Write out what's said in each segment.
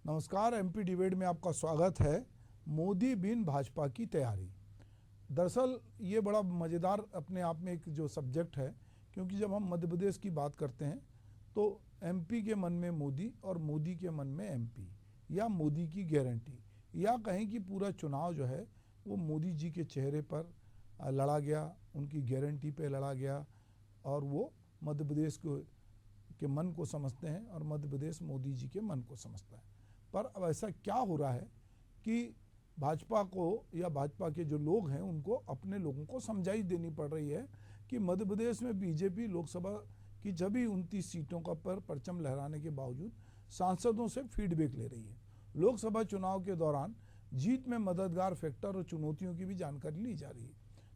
नमस्कार। MP debate में आपका स्वागत है। मोदी बिन भाजपा की तैयारी। दरअसल ये बड़ा मज़ेदार अपने आप में एक जो सब्जेक्ट है, क्योंकि जब हम मध्य प्रदेश की बात करते हैं तो एमपी के मन में मोदी और मोदी के मन में एमपी, या मोदी की गारंटी, या कहें कि पूरा चुनाव जो है वो मोदी जी के चेहरे पर लड़ा गया, उनकी गारंटी पे लड़ा गया, और वो मध्य प्रदेश के मन को समझते हैं और मध्य प्रदेश मोदी जी के मन को समझता है। पर अब ऐसा क्या हो रहा है कि भाजपा को या भाजपा के जो लोग हैं उनको अपने लोगों को समझाई देनी पड़ रही है कि मध्य प्रदेश में बीजेपी लोकसभा की सभी 29 सीटों का पर परचम लहराने के बावजूद सांसदों से फीडबैक ले रही है। लोकसभा चुनाव के दौरान जीत में मददगार फैक्टर और चुनौतियों की भी जानकारी ली जा रही है।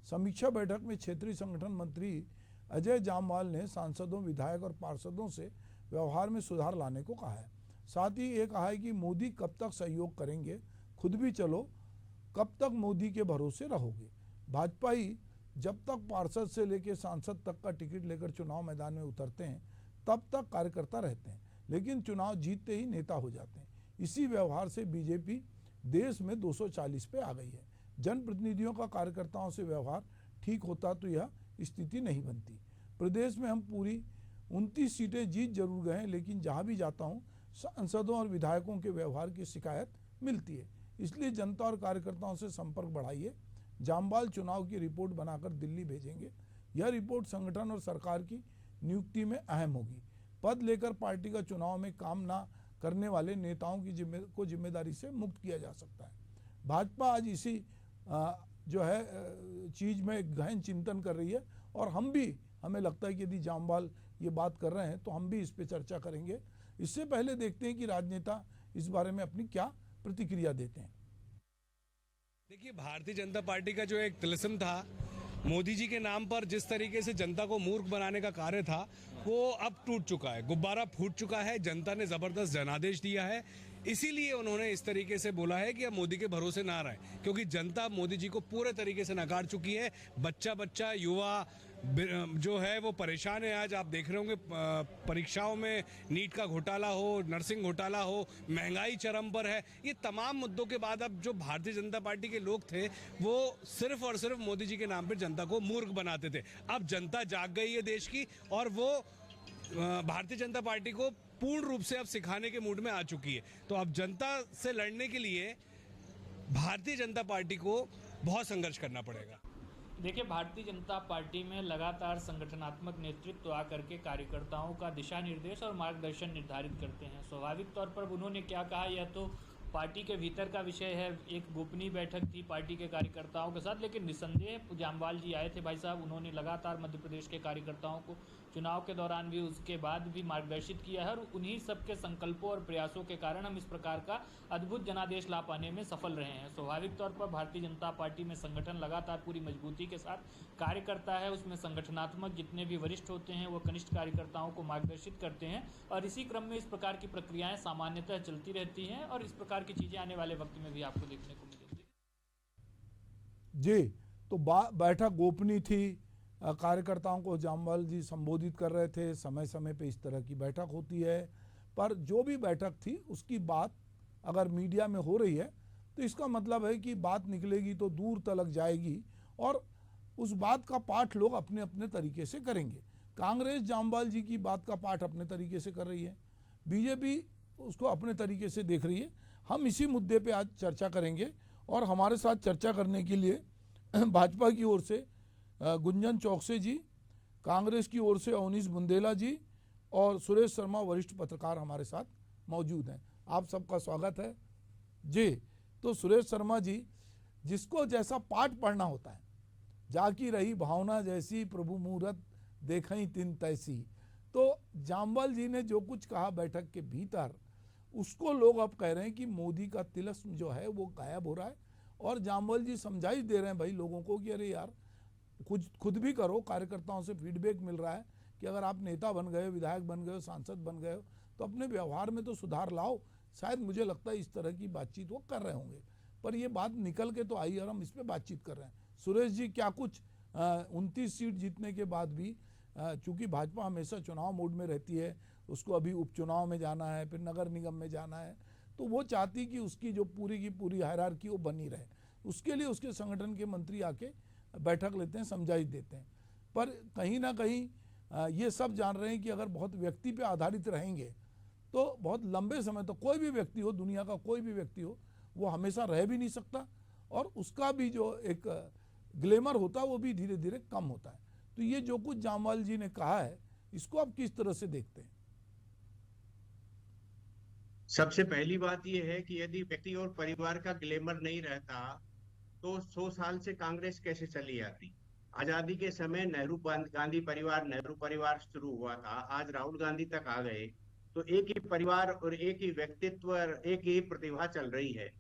समीक्षा बैठक में क्षेत्रीय संगठन मंत्री अजय जामवाल ने सांसदों, विधायक और पार्षदों से व्यवहार में सुधार लाने को कहा है। साथ ही ये कहा है कि मोदी कब तक सहयोग करेंगे, खुद भी चलो, कब तक मोदी के भरोसे रहोगे। भाजपाई जब तक पार्षद से लेकर सांसद तक का टिकट लेकर चुनाव मैदान में उतरते हैं तब तक कार्यकर्ता रहते हैं, लेकिन चुनाव जीतते ही नेता हो जाते हैं। इसी व्यवहार से बीजेपी देश में 240 पे आ गई है। जनप्रतिनिधियों का कार्यकर्ताओं से व्यवहार ठीक होता तो यह स्थिति नहीं बनती। प्रदेश में हम पूरी 29 सीटें जीत जरूर गए हैं, लेकिन जहां भी जाता हूं सांसदों और विधायकों के व्यवहार की शिकायत मिलती है। इसलिए जनता और कार्यकर्ताओं से संपर्क बढ़ाइए। जामवाल चुनाव की रिपोर्ट बनाकर दिल्ली भेजेंगे। यह रिपोर्ट संगठन और सरकार की नियुक्ति में अहम होगी। पद लेकर पार्टी का चुनाव में काम ना करने वाले नेताओं की जिम्मेदारी से मुक्त किया जा सकता है। भाजपा आज इसी जो है चीज़ में गहन चिंतन कर रही है, और हमें लगता है कि यदि जामवाल ये बात कर रहे हैं तो हम भी इस पे चर्चा करेंगे। इससे पहले देखते हैं कि राजनेता इस बारे में अपनी क्या प्रतिक्रिया देते हैं। देखिए, भारतीय जनता पार्टी का जो एक तिलिस्म था, मोदी जी के नाम पर जिस तरीके से जनता को मूर्ख बनाने का कार्य था, वो अब टूट चुका है, गुब्बारा फूट चुका है। जनता ने जबरदस्त जनादेश दिया है, इसीलिए उन्होंने इस तरीके से बोला है कि अब मोदी के भरोसे ना रहे, क्योंकि जनता मोदी जी को पूरे तरीके से नकार चुकी है। बच्चा युवा जो है वो परेशान है। आज आप देख रहे होंगे परीक्षाओं में नीट का घोटाला हो, नर्सिंग घोटाला हो, महंगाई चरम पर है। ये तमाम मुद्दों के बाद अब जो भारतीय जनता पार्टी के लोग थे वो सिर्फ और सिर्फ मोदी जी के नाम पर जनता को मूर्ख बनाते थे। अब जनता जाग गई है देश की, और वो भारतीय जनता पार्टी को पूर्ण रूप से अब सिखाने के मूड में आ चुकी है। तो अब जनता से लड़ने के लिए भारतीय जनता पार्टी को बहुत संघर्ष करना पड़ेगा। देखिए, भारतीय जनता पार्टी में लगातार संगठनात्मक नेतृत्व आकर के कार्यकर्ताओं का दिशा निर्देश और मार्गदर्शन निर्धारित करते हैं। स्वाभाविक तौर पर उन्होंने क्या कहा यह तो पार्टी के भीतर का विषय है। एक गोपनीय बैठक थी पार्टी के कार्यकर्ताओं के साथ, लेकिन निस्संदेह जामवाल जी आए थे भाई साहब। उन्होंने लगातार मध्य प्रदेश के कार्यकर्ताओं को चुनाव के दौरान भी, उसके बाद भी मार्गदर्शित किया है, और उन्हीं सबके संकल्पों और प्रयासों के कारण हम इस प्रकार का अद्भुत जनादेश ला पाने में सफल रहे हैं। स्वाभाविक तौर पर भारतीय जनता पार्टी में संगठन लगातार पूरी मजबूती के साथ कार्य करता है। उसमें संगठनात्मक जितने भी वरिष्ठ होते हैं वो कनिष्ठ कार्यकर्ताओं को मार्गदर्शित करते हैं, और इसी क्रम में इस प्रकार की प्रक्रियाएं सामान्यतः चलती रहती हैं, और इस प्रकार की चीज़ें आने वाले वक्त में भी आपको देखने को मिलेंगी। जी, तो बैठक गोपनीय थी, कार्यकर्ताओं को जामवाल जी संबोधित कर रहे थे। समय समय पे इस तरह की बैठक होती है, पर जो भी बैठक थी उसकी बात अगर मीडिया में हो रही है तो इसका मतलब है कि बात निकलेगी तो दूर तलक जाएगी, और उस बात का पाठ लोग अपने अपने तरीके से करेंगे। कांग्रेस जामवाल जी की बात का पाठ अपने तरीके से कर रही है, बीजेपी उसको अपने तरीके से देख रही है। हम इसी मुद्दे पे आज चर्चा करेंगे, और हमारे साथ चर्चा करने के लिए भाजपा की ओर से गुंजन चौकसे जी, कांग्रेस की ओर से अवनीश बुंदेला जी और सुरेश शर्मा वरिष्ठ पत्रकार हमारे साथ मौजूद हैं। आप सबका स्वागत है जी। तो सुरेश शर्मा जी, जिसको जैसा पाठ पढ़ना होता है, जाकी रही भावना जैसी प्रभु मुहूर्त देखई तिन तैसी, तो जामवाल जी ने जो कुछ कहा बैठक के भीतर, उसको लोग अब कह रहे हैं कि मोदी का तिलस्म जो है वो गायब हो रहा है, और जामवाल जी समझाई दे रहे हैं भाई लोगों को कि अरे यार खुद भी करो। कार्यकर्ताओं से फीडबैक मिल रहा है कि अगर आप नेता बन गए, विधायक बन गए, सांसद बन गए तो अपने व्यवहार में तो सुधार लाओ। शायद मुझे लगता है इस तरह की बातचीत वो कर रहे होंगे, पर ये बात निकल के तो आई और हम इस पर बातचीत कर रहे हैं। सुरेश जी, क्या कुछ 29 सीट जीतने के बाद भी, चूंकि भाजपा हमेशा चुनाव मोड में रहती है, उसको अभी उपचुनाव में जाना है, फिर नगर निगम में जाना है, तो वो चाहती कि उसकी जो पूरी की पूरी हायरार्की वो बनी रहे। उसके लिए उसके संगठन के मंत्री आके बैठक लेते हैं, समझाइश देते हैं। पर कहीं ना कहीं ये सब जान रहे हैं कि अगर बहुत व्यक्ति पे आधारित रहेंगे तो बहुत लंबे समय तक कोई भी व्यक्ति हो, दुनिया का कोई भी व्यक्ति हो, वो हमेशा रह भी नहीं सकता और उसका भी जो एक ग्लैमर होता है वो भी धीरे धीरे कम होता है। तो ये जो कुछ जामवाल जी ने कहा है, इसको आप किस तरह से देखते हैं? सबसे पहली बात यह है कि यदि व्यक्ति और परिवार का ग्लैमर नहीं रहता तो 100 साल से कांग्रेस कैसे चली आती। आजादी के समय नेहरू गांधी परिवार, नेहरू परिवार शुरू हुआ था, आज राहुल गांधी तक आ गए, तो एक ही परिवार और एक ही व्यक्तित्व, एक ही प्रतिभा चल रही है,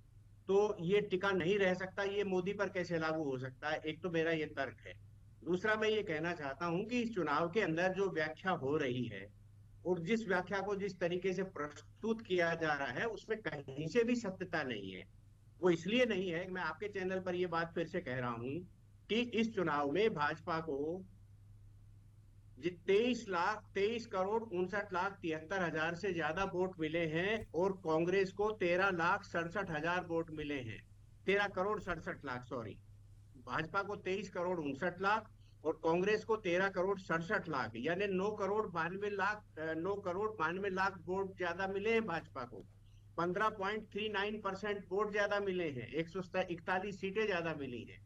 तो ये टिका नहीं रह सकता। ये मोदी पर कैसे लागू हो सकता है? एक तो मेरा ये तर्क है। दूसरा, मैं ये कहना चाहता हूं कि इस चुनाव के अंदर जो व्याख्या हो रही है और जिस व्याख्या को जिस तरीके से प्रस्तुत किया जा रहा है उसमें कहीं से भी सत्यता नहीं है। वो इसलिए नहीं है, मैं आपके चैनल पर ये बात फिर से कह रहा हूं कि इस चुनाव में भाजपा को 23 करोड़ 59,73,000 से ज्यादा वोट मिले हैं और कांग्रेस को 13,67,000 वोट मिले हैं। 13 करोड़ 67 लाख, सॉरी, भाजपा को 23 करोड़ 59 लाख और कांग्रेस को 13 करोड़ 67 लाख, यानी 9 करोड़ 92 लाख वोट ज्यादा मिले हैं भाजपा को। 15.39% वोट ज्यादा मिले हैं, 141 सीटें ज्यादा मिली हैं।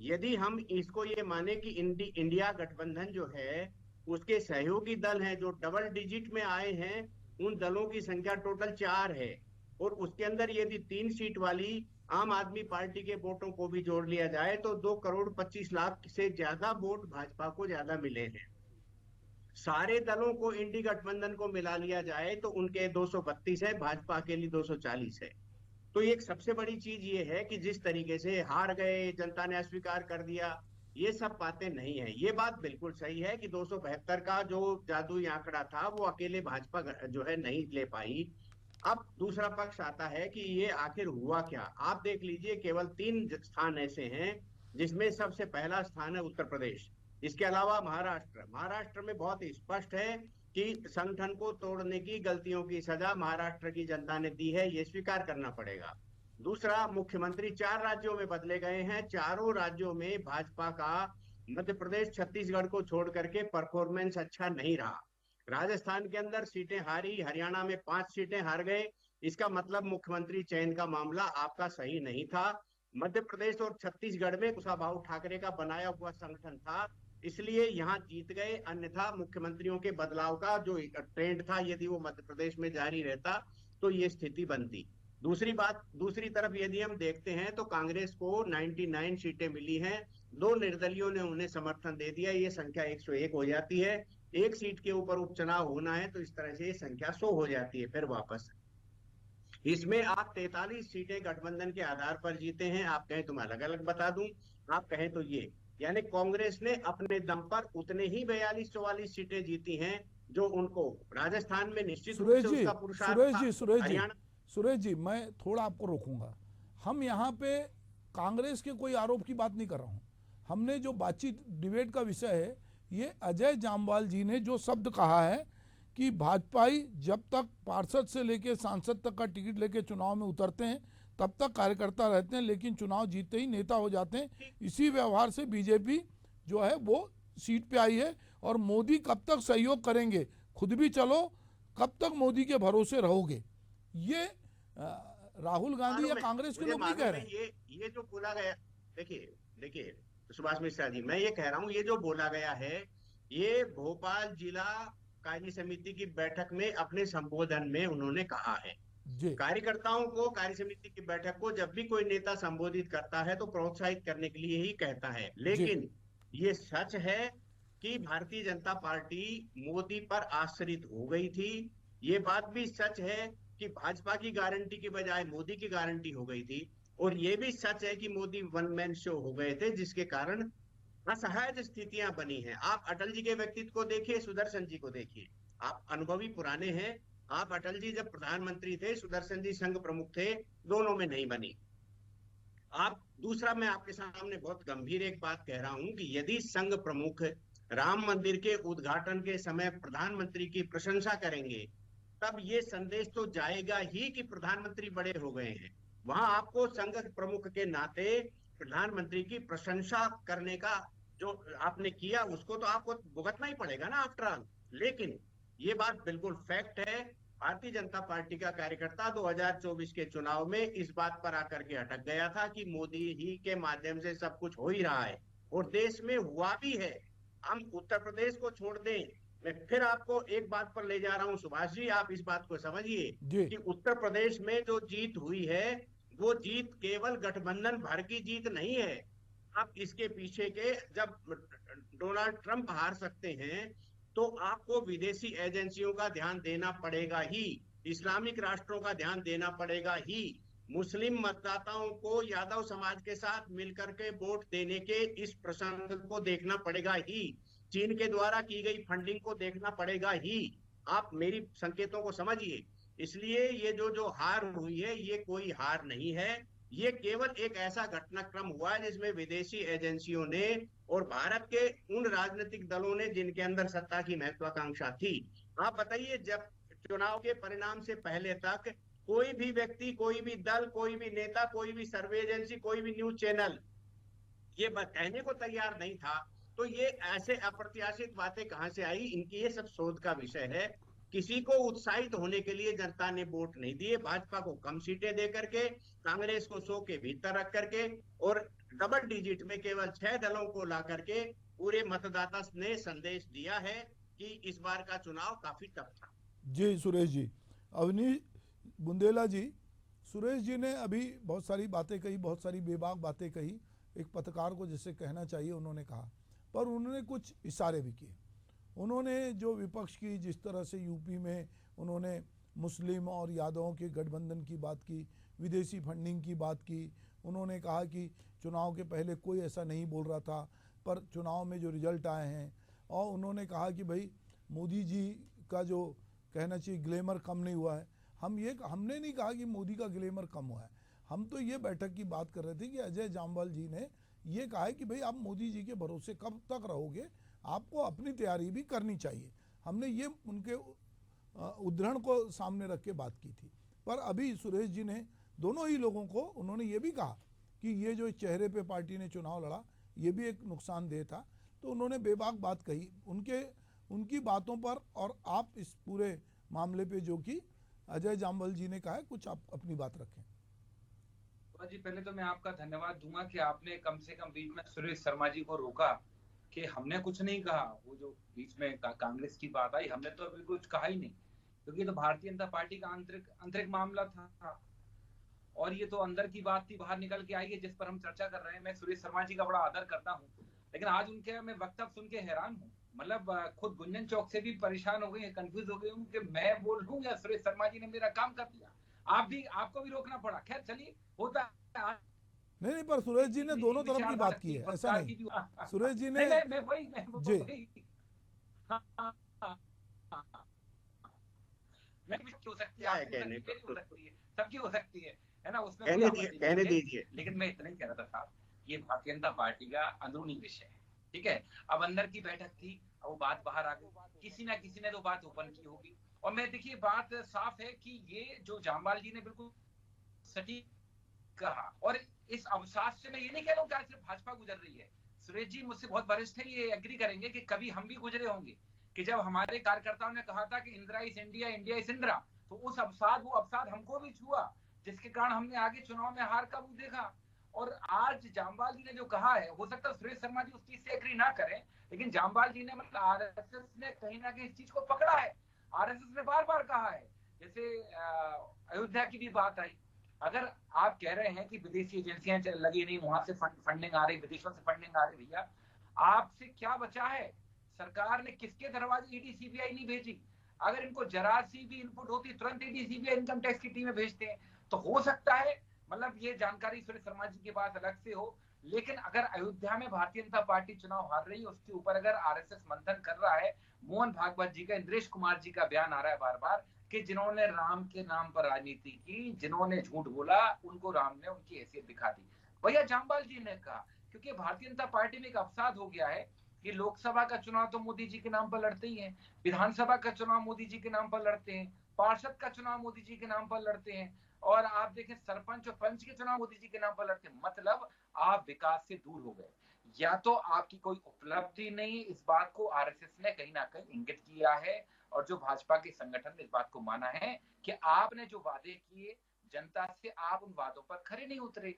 यदि हम इसको ये माने कि इंडिया गठबंधन जो है उसके सहयोगी दल हैं जो डबल डिजिट में आए हैं, उन दलों की संख्या टोटल 4 है और उसके अंदर यदि 3 सीट वाली आम आदमी पार्टी के वोटों को भी जोड़ लिया जाए तो 2 करोड़ 25 लाख से ज्यादा वोट भाजपा को ज्यादा मिले हैं। सारे दलों को इंडी गठबंधन को मिला लिया जाए तो उनके 232 है, भाजपा के लिए 240 है। तो एक सबसे बड़ी चीज ये है कि जिस तरीके से हार गए, जनता ने अस्वीकार कर दिया, ये सब बातें नहीं है। ये बात बिल्कुल सही है कि 272 का जो जादुई आंकड़ा था वो अकेले भाजपा जो है नहीं ले पाई। अब दूसरा पक्ष आता है कि ये आखिर हुआ क्या। आप देख लीजिए, केवल 3 स्थान ऐसे हैं जिसमें सबसे पहला स्थान है उत्तर प्रदेश, इसके अलावा महाराष्ट्र में बहुत स्पष्ट है कि संगठन को तोड़ने की गलतियों की सजा महाराष्ट्र की जनता ने दी है, ये स्वीकार करना पड़ेगा। दूसरा, मुख्यमंत्री 4 राज्यों में बदले गए हैं, चारों राज्यों में भाजपा का मध्य प्रदेश छत्तीसगढ़ को छोड़ करके परफॉर्मेंस अच्छा नहीं रहा। राजस्थान के अंदर सीटें हारी, हरियाणा में 5 सीटें हार गए, इसका मतलब मुख्यमंत्री चयन का मामला आपका सही नहीं था। मध्य प्रदेश और छत्तीसगढ़ में कुशाभाऊ ठाकरे का बनाया हुआ संगठन था, इसलिए यहाँ जीत गए, अन्यथा मुख्यमंत्रियों के बदलाव का जो ट्रेंड था यदि वो मध्य प्रदेश में जारी रहता तो ये स्थिति बनती। दूसरी तरफ यदि हम देखते हैं तो कांग्रेस को 99 सीटें मिली हैं, 2 निर्दलियों ने उन्हें समर्थन दे दिया, ये संख्या 101 हो जाती है। 1 सीट के ऊपर उपचुनाव होना है तो इस तरह से ये संख्या 100 हो जाती है। फिर वापस इसमें आप 43 सीटें गठबंधन के आधार पर जीते हैं, आप कहें तो मैं अलग अलग बता दूं, आप कहें तो ये, यानी कांग्रेस ने अपने दम पर उतने ही 42-44 सीटें जीती हैं जो उनको राजस्थान में निश्चित रूप से उसका पुरुषार्थ था। सुरेश जी, मैं थोड़ा आपको रोकूंगा। हम यहाँ पे कांग्रेस के कोई आरोप की बात नहीं कर रहा हूँ। हमने जो बातचीत डिबेट का विषय है, ये अजय जामवाल जी ने जो शब्द कहा है कि भाजपाई जब तक पार्षद से लेके सांसद तक का टिकट लेके चुनाव में उतरते हैं तब तक कार्यकर्ता रहते हैं, लेकिन चुनाव जीतते ही नेता हो जाते हैं। इसी व्यवहार से बीजेपी जो है वो सीट पे आई है और मोदी कब तक सहयोग करेंगे, खुद भी चलो, कब तक मोदी के भरोसे रहोगे, ये राहुल गांधी या कांग्रेस के लोग नहीं कह रहे हैं। ये जो बोला गया, देखिए सुभाष मिश्रा जी, मैं ये कह रहा हूँ, ये जो बोला गया है ये भोपाल जिला कार्य समिति की बैठक में अपने संबोधन में उन्होंने कहा है। कार्यकर्ताओं को, कार्य समिति की बैठक को जब भी कोई नेता संबोधित करता है तो प्रोत्साहित करने के लिए ही कहता है। लेकिन ये सच है कि भारतीय जनता पार्टी मोदी पर आश्रित हो गई थी। ये बात भी सच है कि भाजपा की गारंटी की बजाय मोदी की गारंटी हो गई थी। और ये भी सच है कि मोदी वन मैन शो हो गए थे, जिसके कारण असहाय स्थितियां बनी हैं। आप अटल जी के व्यक्तित्व को देखिए, सुदर्शन जी को देखिए, आप अनुभवी पुराने हैं। आप अटल जी जब प्रधानमंत्री थे, सुदर्शन जी संघ प्रमुख थे, दोनों में नहीं बनी। आप दूसरा, मैं आपके सामने बहुत गंभीर एक बात कह रहा हूं कि यदि संघ प्रमुख राम मंदिर के उद्घाटन के समय प्रधानमंत्री की प्रशंसा करेंगे तब ये संदेश तो जाएगा ही कि प्रधानमंत्री बड़े हो गए हैं। वहां आपको संघ प्रमुख के नाते प्रधानमंत्री की प्रशंसा करने का जो आपने किया उसको तो आपको भुगतना ही पड़ेगा ना आफ्टर ऑल। लेकिन ये बात बिल्कुल फैक्ट है, भारतीय जनता पार्टी का कार्यकर्ता 2024 के चुनाव में इस बात पर आकर के अटक गया था कि मोदी ही के माध्यम से सब कुछ हो ही रहा है और देश में हुआ भी है। हम उत्तर प्रदेश को छोड़ दें, मैं फिर आपको एक बात पर ले जा रहा हूं सुभाष जी, आप इस बात को समझिए जी कि उत्तर प्रदेश में जो जीत हुई है वो जीत केवल गठबंधन भर की जीत नहीं है। आप इसके पीछे के जब डोनाल्ड ट्रंप हार सकते हैं तो आपको विदेशी एजेंसियों का ध्यान देना पड़ेगा ही, इस्लामिक राष्ट्रों का ध्यान देना पड़ेगा ही, मुस्लिम मतदाताओं को यादव समाज के साथ मिलकर के वोट देने के इस प्रसंग को देखना पड़ेगा ही, चीन के द्वारा की गई फंडिंग को देखना पड़ेगा ही। आप मेरी संकेतों को समझिए। इसलिए ये जो हार हुई है ये कोई हार नहीं है, ये केवल एक ऐसा घटनाक्रम हुआ है जिसमें विदेशी एजेंसियों ने और भारत के उन राजनीतिक दलों ने जिनके अंदर सत्ता की महत्वाकांक्षा थी। आप बताइए, जब चुनाव के परिणाम से पहले तक कोई भी व्यक्ति, कोई भी दल, कोई भी नेता, कोई भी सर्वे एजेंसी, कोई भी न्यूज चैनल ये कहने को तैयार नहीं था, तो ये ऐसे अप्रत्याशित बातें कहां से आई? इनकी ये सब शोध का विषय है। किसी को उत्साहित होने के लिए जनता ने वोट नहीं दिए, भाजपा को कम सीटें दे करके, कांग्रेस को 100 के भीतर रख करके और डबल डिजिट में केवल 6 दलों को ला करके पूरे मतदाता ने संदेश दिया है कि इस बार का चुनाव काफी टफ था। जी सुरेश जी, अवनीश बुंदेला जी, सुरेश जी ने अभी बहुत सारी बातें कही, बहुत सारी बेबाक बातें कही, एक पत्रकार को जैसे कहना चाहिए उन्होंने कहा, पर उन्होंने कुछ इशारे भी किए। उन्होंने जो विपक्ष की जिस तरह से यूपी में उन्होंने मुस्लिम और यादवों के गठबंधन की बात की, विदेशी फंडिंग की बात की, उन्होंने कहा कि चुनाव के पहले कोई ऐसा नहीं बोल रहा था, पर चुनाव में जो रिजल्ट आए हैं, और उन्होंने कहा कि भाई मोदी जी का जो कहना चाहिए ग्लैमर कम नहीं हुआ है। हमने नहीं कहा कि मोदी का ग्लैमर कम हुआ है, हम तो ये बैठक की बात कर रहे थे कि अजय जामवाल जी ने ये कहा है कि भाई आप मोदी जी के भरोसे कब तक रहोगे, आपको अपनी तैयारी भी करनी चाहिए। हमने ये उनके उद्धरण को सामने रख के बात की थी। पर अभी सुरेश जी ने दोनों ही लोगों को उन्होंने ये भी कहा कि ये जो चेहरे पे पार्टी ने चुनाव लड़ा ये भी एक नुकसानदेह था। तो उन्होंने बेबाक बात कही उनकी बातों पर, और आप इस पूरे मामले पे जो कि अजय जामवाल जी ने कहा है, कुछ आप अपनी बात रखें। जी, पहले तो मैं आपका धन्यवाद दूंगा कि आपने कम से कम बीच में सुरेश शर्मा जी को रोका कि हमने कुछ नहीं कहा। वो जो बीच में कांग्रेस की बात आई, हमने तो अभी कुछ कहा ही नहीं, क्योंकि तो भारतीय जनता पार्टी का आंतरिक मामला था और ये तो अंदर की बात थी, बाहर निकल के आई है, जिस पर हम चर्चा कर रहे हैं। मैं सुरेश शर्मा जी का बड़ा आदर करता हूँ, लेकिन आज उनके मैं वक्तव्य सुन के हैरान हूँ। मतलब खुद गुंजन चौक से भी परेशान हो गए, कंफ्यूज हो गए हूँ कि मैं बोल लूं या सुरेश शर्मा जी ने मेरा काम कर दिया। आपको भी रोकना पड़ा। खैर चलिए, होता है। नहीं, पर सुरेश जी ने दोनों तरफ की बात की है, ऐसा नहीं। सुरेश जी ने मैं वही हो सकती है, सबकी हो सकती है ना, उसमें कहने दीजिए। लेकिन मैं इतना ही कह रहा था साहब, ये भारतीय जनता पार्टी का अंदरूनी विषय है, ठीक है। अब अंदर की बैठक थी, वो बात बाहर आ गई, किसी ना किसी ने तो बात ओपन की होगी। और मैं देखिए बात साफ है कि ये जो जामवाल जी ने बिल्कुल सटीक कहा, और इस अवसाद से मैं ये नहीं कह रहा हूँ कि आज सिर्फ भाजपा गुजर रही है। सुरेश जी मुझसे बहुत वरिष्ठ है, ये एग्री करेंगे कि कभी हम भी गुजरे होंगे कि जब हमारे कार्यकर्ताओं ने कहा था कि Indira is India, India is Indira, तो वो अवसाद हमको भी छुआ, जिसके कारण हमने आगे चुनाव में हार का मुंह देखा। और आज जामवाल जी ने जो कहा है, हो सकता है सुरेश शर्मा जी उस चीज से एग्री ना करें, लेकिन जामवाल जी ने मतलब आरएसएस ने कहीं ना कहीं इस चीज को पकड़ा है। आरएसएस ने बार बार कहा है, जैसे अयोध्या की भी बात आई, अगर आप कह रहे हैं कि विदेशी एजेंसियां लगी नहीं, वहां से फंडिंग आ रही, विदेशों से फंडिंग आ रही, भैया आपसे क्या बचा है? सरकार ने किसके दरवाजे ईडी सीबीआई नहीं भेजी? अगर इनको जरा सी भी इनपुट होती, तुरंत ईडी सीबीआई इनकम टैक्स की टीमें भेजते हैं। तो हो सकता है, मतलब ये जानकारी सुरेश शर्मा जी की बात अलग से हो, लेकिन अगर अयोध्या में भारतीय जनता पार्टी चुनाव हार रही है, उसके ऊपर अगर आरएसएस मंथन कर रहा है, मोहन भागवत जी का, इंद्रेश कुमार जी का बयान आ रहा है बार बार कि जिन्होंने राम के नाम पर राजनीति की, जिन्होंने झूठ बोला, उनको राम ने उनकी हैसियत दिखा दी। भैया जामवाल जी ने कहा, क्योंकि भारतीय जनता पार्टी में एक अवसाद हो गया है कि लोकसभा का चुनाव तो मोदी जी के नाम पर लड़ते ही हैं, विधानसभा का चुनाव मोदी जी के नाम पर लड़ते हैं, पार्षद का चुनाव मोदी जी के नाम पर लड़ते हैं, और आप देखें सरपंच और पंच के चुनाव मोदी जी के नाम पर लड़ते हैं। मतलब आप विकास से दूर हो गए, या तो आपकी कोई उपलब्धि नहीं, इस बात को आरएसएस ने कहीं ना कहीं इंगित किया है, और जो भाजपा के संगठन ने इस बात को माना है कि आपने जो वादे किए जनता से, आप उन वादों पर खरे नहीं उतरे,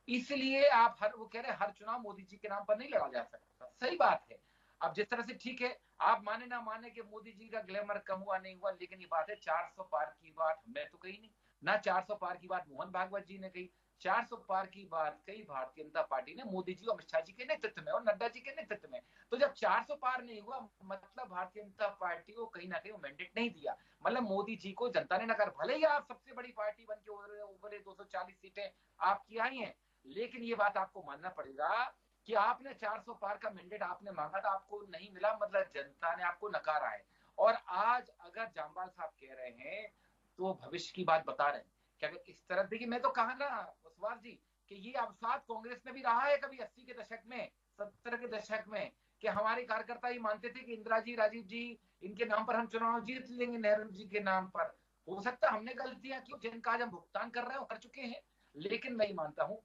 इसलिए आप वो कह रहे हर चुनाव मोदी जी के नाम पर नहीं लड़ा जा सकता। सही बात है। अब जिस तरह से ठीक है, आप माने ना माने कि मोदी जी का ग्लैमर कम हुआ नहीं हुआ, लेकिन ये बात है 400 पार की बात हमने तो कही नहीं ना, 400 पार की बात मोहन भागवत जी ने कही, 400 पार की बात कही भारतीय जनता पार्टी ने मोदी जी और अमित शाह जी के नेतृत्व में और नड्डा जी के नेतृत्व में। तो जब 400 पार नहीं हुआ, मतलब भारतीय जनता पार्टी को कहीं ना कहीं मैंडेट नहीं दिया, मतलब मोदी जी को जनता ने नकार। भले ही आप सबसे बड़ी पार्टी बन के उभरे, 240 सीटें आपकी आई हैं, लेकिन ये बात आपको मानना पड़ेगा कि आपने 400 पार का मैंडेट आपने मांगा था, आपको नहीं मिला, मतलब जनता ने आपको नकारा है। और आज अगर जामवाल साहब कह रहे हैं तो भविष्य की बात बता रहे हैं कि अगर इस तरह, देखिए मैं तो कहा ना सुभाष जी कि ये अवसाद कांग्रेस में भी रहा है कभी 80 के दशक में, 70 के दशक में, कि हमारे कार्यकर्ता ही मानते थे कि इंदिरा जी, राजीव जी, इनके नाम पर हम चुनाव जीत लेंगे, नेहरू जी के नाम पर। हो सकता है हमने गलतियां की जिनका आज हम भुगतान कर रहे हैं, कर चुके हैं, लेकिन मैं मानता हूं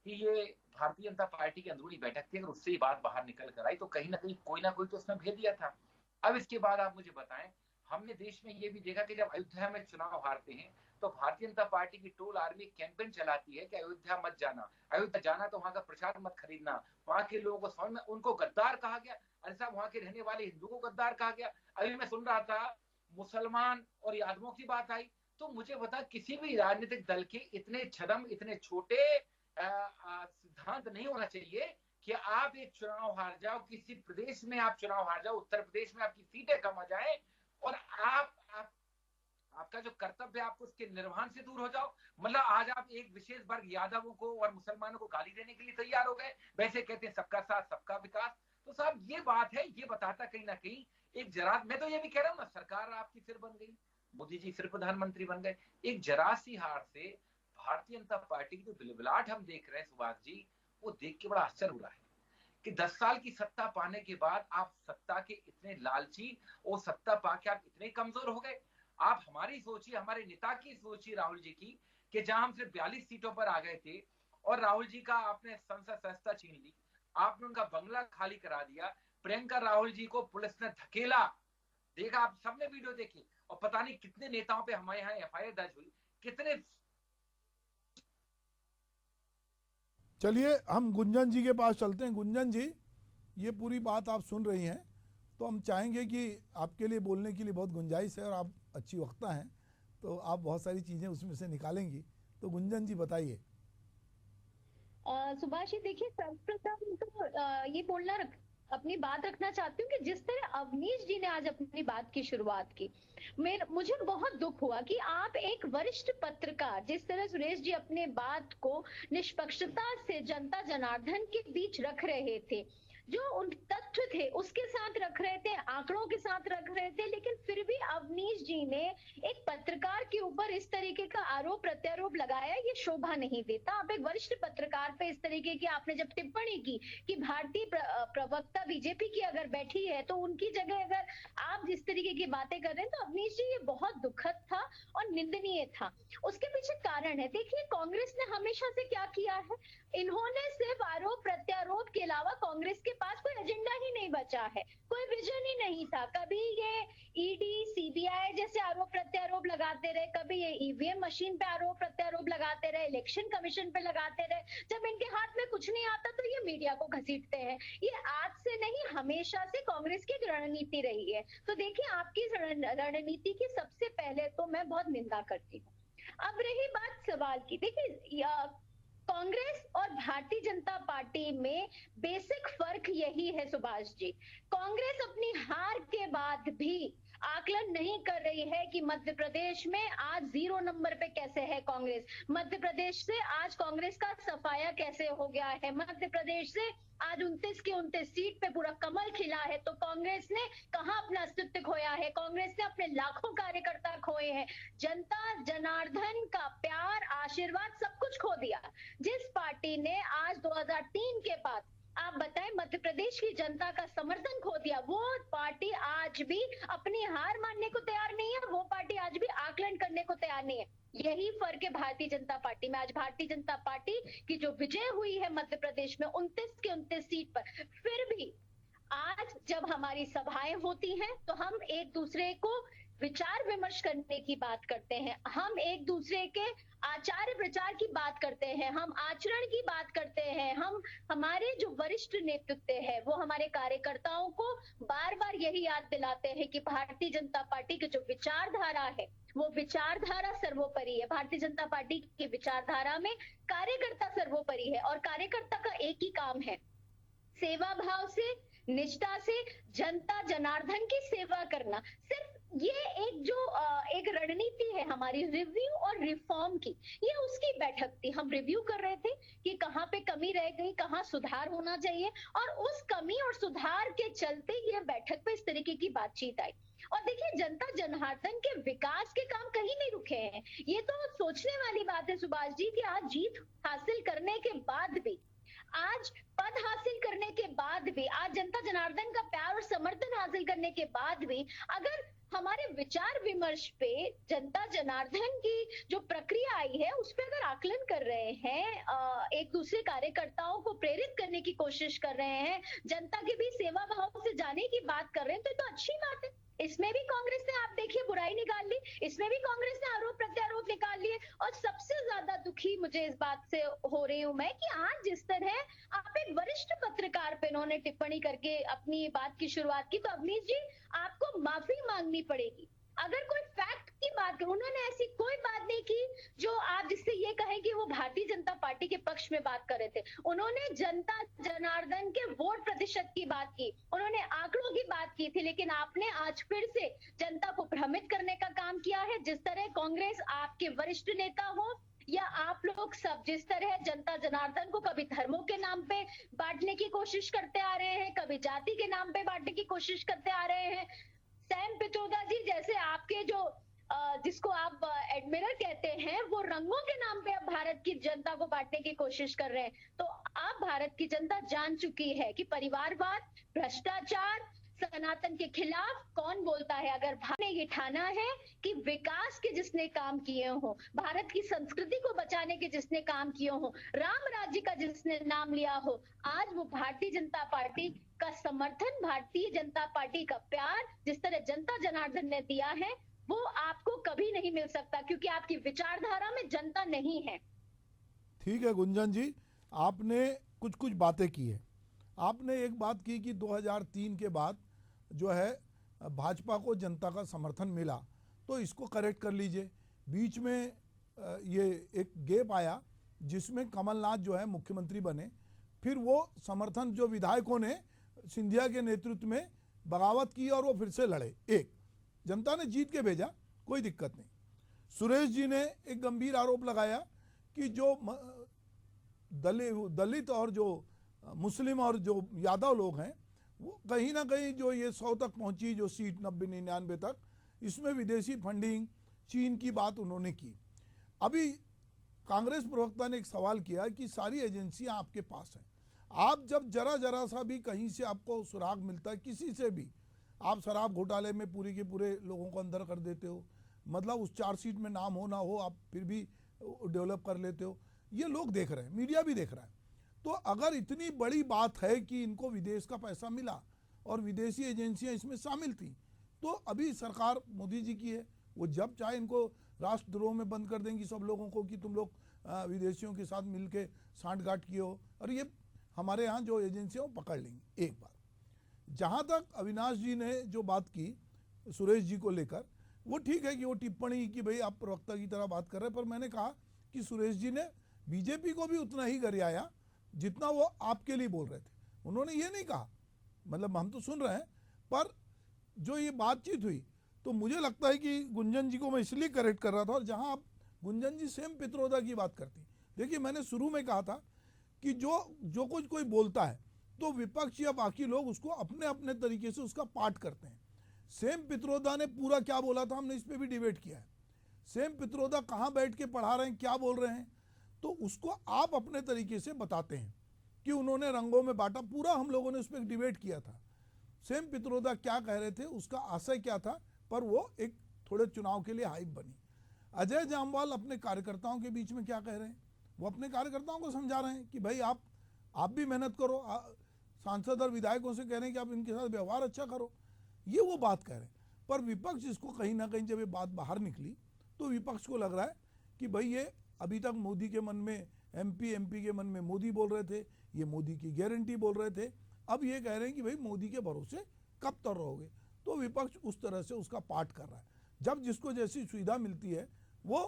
कि ये भारतीय जनता पार्टी की अंदरूनी बैठक थी, अगर उससे ही बात बाहर निकल कर आई तो कहीं ना कहीं कोई ना कोई तो उसमें भेद दिया था। अब इसके बाद आप मुझे बताएं, हमने देश में ये भी देखा कि जब अयोध्या में चुनाव हारते हैं तो भारतीय जनता पार्टी की टोल आर्मी कैंपेन चलाती है कि अयोध्या मत जाना, अयोध्या जाना तो वहां का प्रसाद मत खरीदना, वहां के लोगों को समझ में, उनको गद्दार कहा गया। अरे साहब, वहां के रहने वाले हिंदुओं को गद्दार कहा गया। अभी मैं सुन रहा था मुसलमान और यादवों की बात आई, तो मुझे बता किसी भी राजनीतिक दल के इतने छदम, इतने छोटे सिद्धांत नहीं होना चाहिए कि आप एक चुनाव हार जाओ, किसी प्रदेश में आप चुनाव हार जाओ, उत्तर प्रदेश में आपकी सीटें कम आ जाए और आपका जो कर्तव्य है आपको उसके निर्वहन से दूर हो जाओ। मतलब आज आप एक विशेष वर्ग यादवों को और मुसलमानों को गाली देने के लिए तैयार हो गए, वैसे कहते हैं सबका साथ सबका विकास। तो साहब ये बात है, ये बताता कहीं ना कहीं एक जरा, मैं तो ये भी कह रहा हूँ ना, सरकार आपकी फिर बन गई, मोदी जी फिर प्रधानमंत्री बन गए। एक जरा सी हार से भारतीय जनता पार्टी की जो बिलबिलाट हम देख रहे हैं सुभाष जी, वो देख के बड़ा आश्चर्य हो रहा है कि 10 साल की सत्ता पाने के बाद आप सत्ता के इतने लालची और सत्ता पाके आप इतने कमजोर हो गए। आप हमारी सोचिए, हमारे नेता की सोचिए, राहुल जी की, कि जहां हम सिर्फ 42 सीटों पर आ गए थे और राहुल जी का आपने संसद सदस्यता छीन ली, आपने उनका बंगला खाली करा दिया, प्रियंका राहुल जी को पुलिस ने धकेला, देखा आप सबने वीडियो देखी, और पता नहीं कितने नेताओं पे हमारे यहाँ एफआईआर दर्ज हुई, कितने। चलिए हम गुंजन जी के पास चलते हैं। गुंजन जी, ये पूरी बात आप सुन रही हैं, तो हम चाहेंगे कि आपके लिए बोलने के लिए बहुत गुंजाइश है और आप अच्छी वक्ता हैं, तो आप बहुत सारी चीज़ें उसमें से निकालेंगी। तो गुंजन जी बताइए। सुभाष जी, देखिए सर्वप्रथम तो ये बोलना अपनी बात रखना चाहती हूँ कि जिस तरह अवनीश जी ने आज अपनी बात की शुरुआत की, मुझे बहुत दुख हुआ कि आप एक वरिष्ठ पत्रकार, जिस तरह सुरेश जी अपने बात को निष्पक्षता से जनता जनार्दन के बीच रख रहे थे, जो उन तथ्य थे उसके साथ रख रहे थे, आंकड़ों के साथ रख रहे थे, लेकिन फिर भी अवनीश जी ने एक पत्रकार के ऊपर इस तरीके का आरोप प्रत्यारोप लगाया, ये शोभा नहीं देता। आप एक वरिष्ठ पत्रकार पे इस तरीके की आपने जब टिप्पणी की कि भारतीय प्रवक्ता बीजेपी की अगर बैठी है तो उनकी जगह अगर आप जिस तरीके की बातें कर रहे हैं, तो अवनीश जी ये बहुत दुखद था और निंदनीय था। उसके पीछे कारण है। देखिए, कांग्रेस ने हमेशा से क्या किया है, इन्होंने सिर्फ आरोप प्रत्यारोप के अलावा कांग्रेस के पास कोई एजेंडा ही नहीं बचा है, कोई विजन ही नहीं था। कभी ये ईडी सीबीआई जैसे आरोप प्रत्यारोप लगाते रहे, कभी ये ईवीएम मशीन पे आरोप प्रत्यारोप लगाते रहे, इलेक्शन कमीशन पे लगाते रहे। जब इनके हाथ में कुछ नहीं आता तो ये मीडिया को घसीटते हैं। ये आज से नहीं, हमेशा से कांग्रेस की रणनीति रही है। तो देखिए, आपकी रणनीति की सबसे पहले तो मैं बहुत निंदा करती हूँ। अब रही बात सवाल की, देखिए कांग्रेस और भारतीय जनता पार्टी में बेसिक फर्क यही है सुभाष जी। कांग्रेस अपनी हार के बाद भी आकलन नहीं कर रही है कि मध्य प्रदेश में आज 0 नंबर पे कैसे है कांग्रेस, मध्य प्रदेश से आज कांग्रेस का सफाया कैसे हो गया है, मध्य प्रदेश से आज 29 की 29 सीट पे पूरा कमल खिला है। तो कांग्रेस ने कहां अपना अस्तित्व खोया है, कांग्रेस ने अपने लाखों कार्यकर्ता खोए हैं, जनता जनार्दन का प्यार आशीर्वाद सब कुछ खो दिया। जिस पार्टी ने आज 2003 के बाद आप बताएं, मध्य प्रदेश की जनता का समर्थन खो दिया। वो पार्टी आज भी अपनी हार मानने को तैयार नहीं है, वो पार्टी आज भी आकलन करने को तैयार नहीं है। यही फर्क है भारतीय जनता पार्टी में। आज भारतीय जनता पार्टी की जो विजय हुई है मध्य प्रदेश में 29 के 29 सीट पर, फिर भी आज जब हमारी सभाएं होती हैं तो हम एक दूसरे को विचार विमर्श करने की बात करते हैं, हम एक दूसरे के आचार विचार की बात करते हैं, हम आचरण की बात करते हैं, हम हमारे जो वरिष्ठ नेतृत्व है वो हमारे कार्यकर्ताओं को बार बार यही याद दिलाते हैं कि भारतीय जनता पार्टी की जो विचारधारा है वो विचारधारा सर्वोपरि है। भारतीय जनता पार्टी की विचारधारा में कार्यकर्ता सर्वोपरि है और कार्यकर्ता का एक ही काम है, सेवा भाव से, निष्ठा से जनता जनार्दन की सेवा करना। सिर्फ ये एक रणनीति है हमारी रिव्यू और रिफॉर्म की। ये उसकी बैठक थी, हम रिव्यू कर रहे थे कि कहाँ पे कमी रह गई, कहाँ सुधार होना चाहिए, और उस कमी और सुधार के चलते ये बैठक पे इस तरीके की बातचीत आई। और देखिए, जनता जनार्दन के विकास के काम कहीं नहीं रुके हैं। ये तो सोचने वाली बात है सुभाष जी कि आज जीत हासिल करने के बाद भी, आज पद हासिल करने के बाद भी, आज जनता जनार्दन का प्यार और समर्थन हासिल करने के बाद भी, अगर हमारे विचार विमर्श पे जनता जनार्दन की जो प्रक्रिया आई है उस पे अगर आकलन कर रहे हैं, एक दूसरे कार्यकर्ताओं को प्रेरित करने की कोशिश कर रहे हैं, जनता के भी सेवा भाव से जाने की बात कर रहे हैं, तो ये तो अच्छी बात है। इसमें भी कांग्रेस ने, आप देखिए, बुराई निकाल ली, इसमें भी कांग्रेस ने आरोप प्रत्यारोप निकाल लिए। और सबसे ज्यादा दुखी मुझे इस बात से हो रही हूं मैं कि आज जिस तरह आप एक वरिष्ठ पत्रकार पे उन्होंने टिप्पणी करके अपनी बात की शुरुआत की, तो अवनीश जी आपको माफी मांगनी पड़ेगी। अगर कोई फैक्ट की बात करें, उन्होंने ऐसी कोई बात नहीं की जो आप जिससे ये कहें कि वो भारतीय जनता पार्टी के पक्ष में बात कर रहे थे। उन्होंने जनता जनार्दन के वोट प्रतिशत की बात की, उन्होंने आंकड़ों की बात की थी, लेकिन आपने आज फिर से जनता को भ्रमित करने का काम किया है। जिस तरह कांग्रेस, आपके वरिष्ठ नेता हो या आप लोग सब, जिस तरह जनता जनार्दन को कभी धर्मों के नाम पे बांटने की कोशिश करते आ रहे हैं, कभी जाति के नाम पे बांटने की कोशिश करते आ रहे हैं। सैम पित्रोदा जी जैसे आपके जो जिसको आप एडमिरल कहते हैं, वो रंगों के नाम पे अब भारत की जनता को बांटने की कोशिश कर रहे हैं। तो अब भारत की जनता जान चुकी है कि परिवारवाद, भ्रष्टाचार, सनातन के खिलाफ कौन बोलता है। अगर भारत ने ये ठाना है कि विकास के जिसने काम किए हो, भारत की संस्कृति को बचाने के जिसने काम किए हो, राम राज्य का जिसने नाम लिया हो, आज वो भारतीय जनता पार्टी का समर्थन, भारतीय जनता पार्टी का प्यार जिस तरह जनता जनार्दन ने दिया है, वो आपको कभी नहीं मिल सकता, क्योंकि आपकी विचारधारा में जनता नहीं है। ठीक है गुंजन जी, आपने कुछ कुछ बातें की है। आपने एक बात की कि 2003 के बाद जो है भाजपा को जनता का समर्थन मिला, तो इसको करेक्ट कर लीजिए। बीच में ये एक गैप आया जिसमें कमलनाथ जो है मुख्यमंत्री बने, फिर वो समर्थन जो विधायकों ने सिंधिया के नेतृत्व में बगावत की और वो फिर से लड़े। एक जनता ने जीत के भेजा, कोई दिक्कत नहीं। सुरेश जी ने एक गंभीर आरोप लगाया कि जो दलित और जो मुस्लिम और जो यादव लोग हैं, वो कहीं ना कहीं जो ये 100 तक पहुंची, जो सीट 90-99 तक, इसमें विदेशी फंडिंग, चीन की बात उन्होंने की। अभी कांग्रेस प्रवक्ता ने एक सवाल किया कि सारी एजेंसियां आपके पास हैं, आप जब जरा सा भी कहीं से आपको सुराग मिलता है किसी से भी, आप शराब घोटाले में पूरे के पूरे लोगों को अंदर कर देते हो, मतलब उस चार्जशीट में नाम हो ना हो आप फिर भी डेवलप कर लेते हो। ये लोग देख रहे हैं, मीडिया भी देख रहा है। तो अगर इतनी बड़ी बात है कि इनको विदेश का पैसा मिला और विदेशी एजेंसियां इसमें शामिल थी, तो अभी सरकार मोदी जी की है, वो जब चाहे इनको राष्ट्रद्रोह में बंद कर देंगी सब लोगों को कि तुम लोग विदेशियों के साथ मिलके सांठगांठ किए हो, और ये हमारे यहाँ जो एजेंसियां वो पकड़ लेंगी। एक बात, जहाँ तक अविनाश जी ने जो बात की सुरेश जी को लेकर, वो ठीक है कि वो टिप्पणी कि भाई आप प्रवक्ता की तरह बात कर रहे हैं, पर मैंने कहा कि सुरेश जी ने बीजेपी को भी उतना ही गरियाया जितना वो आपके लिए बोल रहे थे। उन्होंने ये नहीं कहा, मतलब हम तो सुन रहे हैं, पर जो ये बातचीत हुई तो मुझे लगता है कि गुंजन जी को मैं इसलिए करेक्ट कर रहा था। और जहां आप गुंजन जी सेम पित्रोदा की बात करती, देखिए मैंने शुरू में कहा था कि जो कुछ कोई बोलता है तो विपक्ष या बाकी लोग उसको अपने अपने तरीके से उसका पाठ करते हैं। सेम पित्रोदा ने पूरा क्या बोला था, हमने इस पर भी डिबेट किया है। सेम पित्रोदा कहाँ बैठ के पढ़ा रहे हैं, क्या बोल रहे हैं, तो उसको आप अपने तरीके से बताते हैं। कि उन्होंने रंगों में बांटा, पूरा हम लोगों ने उस पर डिबेट किया था। सेम पित्रोदा क्या कह रहे थे, उसका आशय क्या था, पर वो एक थोड़े चुनाव के लिए हाइप बनी। अजय जामवाल अपने कार्यकर्ताओं के बीच में क्या कह रहे हैं, वो अपने कार्यकर्ताओं को समझा रहे हैं कि भाई आप भी मेहनत करो, सांसद और विधायकों से कह रहे हैं कि आप इनके साथ व्यवहार अच्छा करो, ये वो बात कह रहे हैं। पर विपक्ष इसको कहीं ना कहीं जब ये बात बाहर निकली तो विपक्ष को लग रहा है कि भाई ये अभी तक मोदी के मन में एमपी के मन में मोदी बोल रहे थे, ये मोदी की गारंटी बोल रहे थे, अब ये कह रहे हैं कि भाई मोदी के भरोसे कब तक रहोगे। तो विपक्ष उस तरह से उसका पाठ कर रहा है। जब जिसको जैसी सुविधा मिलती है वो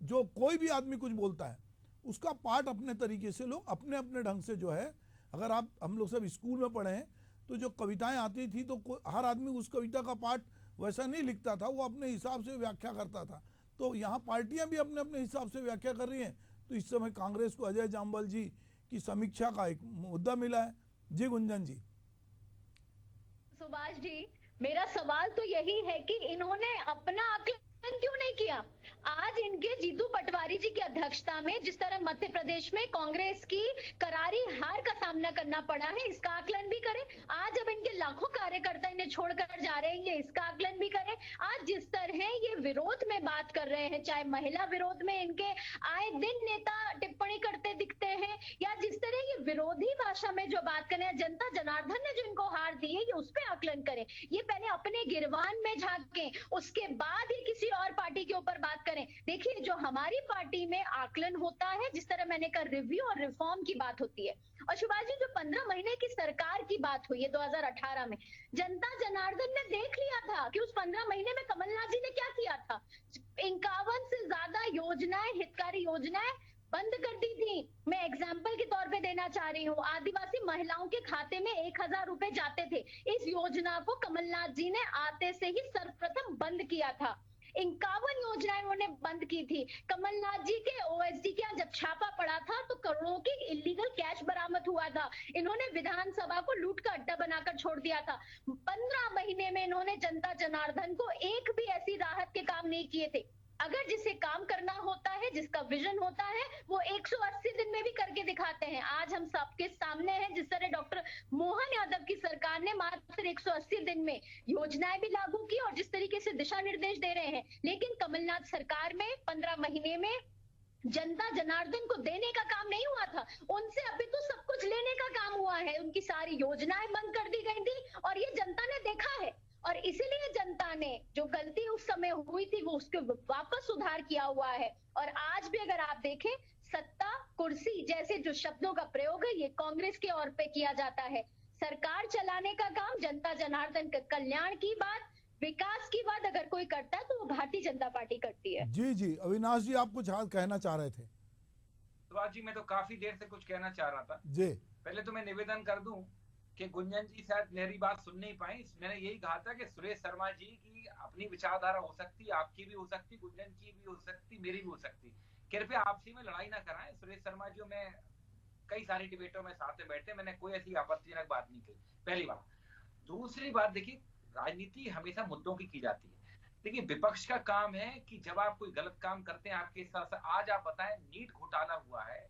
जो कोई भी आदमी कुछ बोलता है उसका पाठ अपने तरीके से लोग अपने अपने ढंग से जो है, अगर हम लोग सब स्कूल में पढ़े हैं तो जो कविताएं आती थी तो हर आदमी उस कविता का पाठ वैसा नहीं लिखता था, वो अपने हिसाब से व्याख्या करता था। तो यहाँ पार्टियां भी अपने अपने हिसाब से व्याख्या कर रही हैं। तो इस समय कांग्रेस को अजय जामवाल जी की समीक्षा का एक मुद्दा मिला है। जी गुंजन जी। सुभाष जी, मेरा सवाल तो यही है कि इन्होंने अपना आकलन क्यों नहीं किया। आज इनके जीतू पटवारी जी की अध्यक्षता में जिस तरह मध्य प्रदेश में कांग्रेस की करारी हार का सामना करना पड़ा है, इसका आकलन भी करें। आज अब इनके लाखों कार्यकर्ता इन्हें छोड़कर जा रहे हैं, इसका आकलन भी करें। आज जिस तरह ये विरोध में बात कर रहे हैं, चाहे महिला विरोध में इनके आए दिन नेता टिप्पणी करते दिखते हैं, या जिस तरह ये विरोधी भाषा में जो बात करें, जनता जनार्दन ने जो इनको हार दी है, ये उस पर आकलन करें। ये पहले अपने गिरवान में झांकें, उसके बाद ही किसी और पार्टी के ऊपर बात करें। देखिए, जो हमारी पार्टी में आकलन होता है, जिस तरह मैंने कहा रिव्यू और रिफॉर्म की बात होती है। और शिवाजी जी, जो 15 महीने की सरकार की बात हुई है 2018 में, जनता जनार्दन ने देख लिया था कि उस 15 महीने में कमलनाथ जी ने क्या किया था। 51 से ज्यादा योजनाएं, हितकारी योजनाएं बंद कर दी थी। मैं एग्जाम्पल के तौर पे देना चाह रही हूँ, आदिवासी महिलाओं के खाते में 1000 रुपए जाते थे। इस योजना को कमलनाथ जी ने आते से ही सर्वप्रथम बंद किया था। 51 योजनाएं उन्होंने बंद की थी। कमलनाथ जी के ओएसडी के यहाँ जब छापा पड़ा था तो करोड़ों की इलीगल कैश बरामद हुआ था। इन्होंने विधानसभा को लूट का अड्डा बनाकर छोड़ दिया था। 15 महीने में इन्होंने जनता जनार्दन को एक भी ऐसी राहत के काम नहीं किए थे। अगर जिसे काम करना होता है, जिसका विजन होता है, वो 180 दिन में भी करके दिखाते हैं। आज हम सबके सामने हैं, जिस तरह डॉक्टर मोहन यादव की सरकार ने मात्र 180 दिन में योजनाएं भी लागू की और जिस तरीके से दिशा निर्देश दे रहे हैं। लेकिन कमलनाथ सरकार में 15 महीने में जनता जनार्दन को देने का काम नहीं हुआ था, उनसे अभी तो सब कुछ लेने का काम हुआ है। उनकी सारी योजनाएं बंद कर दी गई थी और ये जनता ने देखा है। और इसीलिए जनता ने जो गलती उस समय हुई थी वो उसके वापस सुधार किया हुआ है। और आज भी अगर आप देखें, सत्ता कुर्सी जैसे जो शब्दों का प्रयोग है ये कांग्रेस के ओर पे किया जाता है। सरकार चलाने का काम, जनता जनार्दन के कल्याण की बात, विकास की बात अगर कोई करता है तो वो भारतीय जनता पार्टी करती है। जी जी, अविनाश जी आप कुछ कहना चाह रहे थे। सुभाष जी, मैं तो काफी देर से कुछ कहना चाह रहा था। जी, पहले तो मैं निवेदन कर दूं कि गुंजन जी शायद मेरी बात सुन नहीं पाई। मैंने यही कहा था कि सुरेश शर्मा जी की अपनी विचारधारा हो सकती, आपकी भी हो सकती, गुंजन की भी हो सकती, मेरी भी हो सकती। कृपया आपसी में लड़ाई ना कराएं। सुरेश शर्मा जी में कई सारी डिबेटों में साथ में बैठे, मैंने कोई ऐसी आपत्तिजनक बात नहीं की, पहली बात। दूसरी बात, देखिए राजनीति हमेशा मुद्दों की जाती है। देखिए विपक्ष का काम है कि जब आप कोई गलत काम करते हैं, आपके साथ आज आप बताएं नीट घोटाला हुआ है,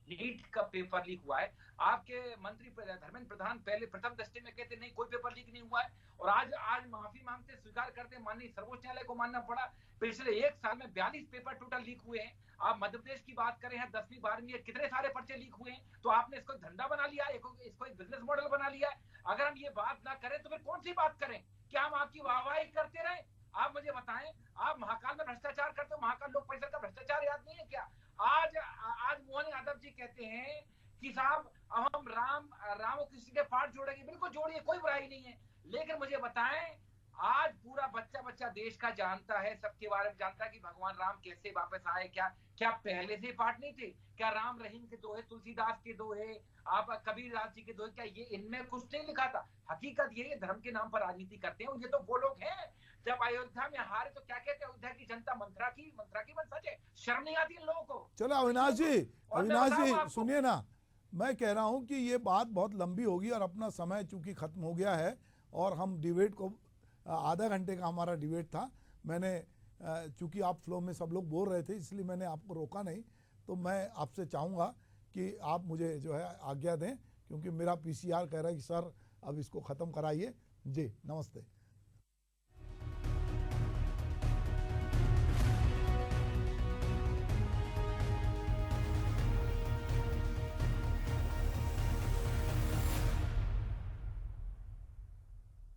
नीट का पेपर लीक हुआ है, आपके मंत्री धर्मेंद्र प्रधान पहले प्रथम दृष्टि में कहते नहीं कोई पेपर लीक नहीं हुआ है, और आज माफी मांगते स्वीकार करते, माननीय सर्वोच्च न्यायालय को मानना पड़ा। पिछले 1 साल में 42 पेपर टोटल लीक हुए हैं। आप मध्य प्रदेश की बात करें, 10वीं 12वीं कितने सारे पर्चे लीक हुए हैं, तो आपने इसको धंधा बना लिया, इसको एक बिजनेस मॉडल बना लिया है। अगर हम ये बात ना करें तो फिर कौन सी बात करें? क्या हम आपकी वाहवाही करते रहे? आप मुझे बताएं, आप महाकाल में भ्रष्टाचार करते हो, महाकाल लोक परिषद का भ्रष्टाचार याद नहीं है क्या? आज मोहन यादव जी कहते हैं कि साहब अब हम राम और कृष्ण के पाठ जोड़ेंगे। बिल्कुल जोड़िए, कोई बुराई नहीं है। लेकिन मुझे बताएं, आज पूरा बच्चा देश का जानता है, सबके बारे में जानता है कि भगवान राम कैसे वापस आए। क्या पहले से पाठ नहीं थे? क्या राम रहीम के दोहे, तुलसीदास के दोहे, आप कबीर दास जी के दोहे, क्या ये इनमें कुछ नहीं लिखा था? हकीकत ये धर्म के नाम पर राजनीति करते हैं। ये तो वो लोग हैं जब अयोध्या में हारे तो क्या कहते हैं, अयोध्या की जनता मंत्रा की वंशज है। शर्म नहीं आती इन लोगों को? चलो अविनाश जी सुनिए ना, मैं कह रहा हूं कि ये बात बहुत लंबी होगी और अपना समय चूंकि खत्म हो गया है और हम डिबेट को आधा घंटे का हमारा डिबेट था। मैंने चूंकि आप फ्लो में सब लोग बोल रहे थे इसलिए मैंने आपको रोका नहीं। तो मैं आपसे चाहूँगा कि आप मुझे जो है आज्ञा दें, क्योंकि मेरा पीसीआर कह रहा है कि सर अब इसको ख़त्म कराइए। जी नमस्ते।